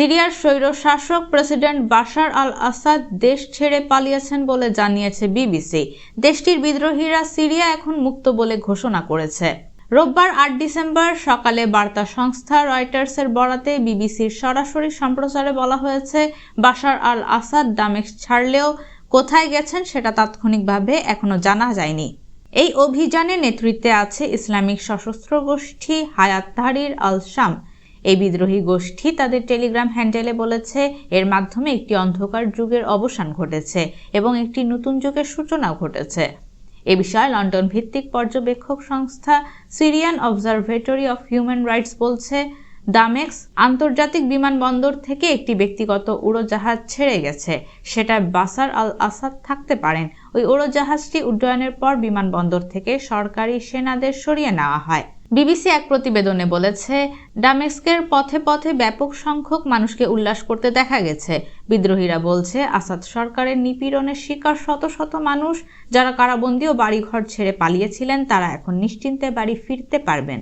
সিরিয়ার স্বৈরশাসক president Bashar আল আসাদ দেশ ছেড়ে পালিয়েছেন বলে জানিয়েছে বিবিসি। দেশটির বিদ্রোহীরা সিরিয়া এখন মুক্ত বলে ঘোষণা করেছে। রোববার ৮ ডিসেম্বর সকালে বার্তা সংস্থা রয়টার্সের বরাতে বিবিসির সরাসরি সম্প্রচারে বলা হয়েছে, বাশার আল আসাদ দামেস্ক ছাড়লেও কোথায় গেছেন সেটা তাৎক্ষণিকভাবে এখনো জানা যায়নি। এই অভিযানে নেতৃত্বে আছে ইসলামিক সশস্ত্র গোষ্ঠী হায়াত তাহরির আল-শাম। এই বিদ্রোহী গোষ্ঠী তাদের টেলিগ্রাম হ্যান্ডেলে বলেছে, এর মাধ্যমে একটি অন্ধকার যুগের অবসান ঘটেছে এবং একটি নতুন যুগের সূচনাও ঘটেছে। এ বিষয়ে লন্ডন ভিত্তিক পর্যবেক্ষক সংস্থা Syrian observatory of human rights বলছে, দামেস্ক আন্তর্জাতিক বিমানবন্দর থেকে একটি ব্যক্তিগত উড়োজাহাজ ছেড়ে গেছে। সেটা বাশার আল আসাদ থাকতে পারেন। ওই উড়োজাহাজটি উড্ডয়নের পর বিমানবন্দর থেকে সরকারি সেনাদের সরিয়ে নেওয়া হয়। বিবিসি এক প্রতিবেদনে বলেছে, দামেস্কের পথে পথে ব্যাপক সংখ্যক মানুষকে উল্লাস করতে দেখা গেছে। বিদ্রোহীরা বলছে, আসাদ সরকারের নিপীড়নের শিকার শত শত মানুষ, যারা কারাবন্দী ও বাড়িঘর ছেড়ে পালিয়েছিলেন, তারা এখন নিশ্চিন্তে বাড়ি ফিরতে পারবেন।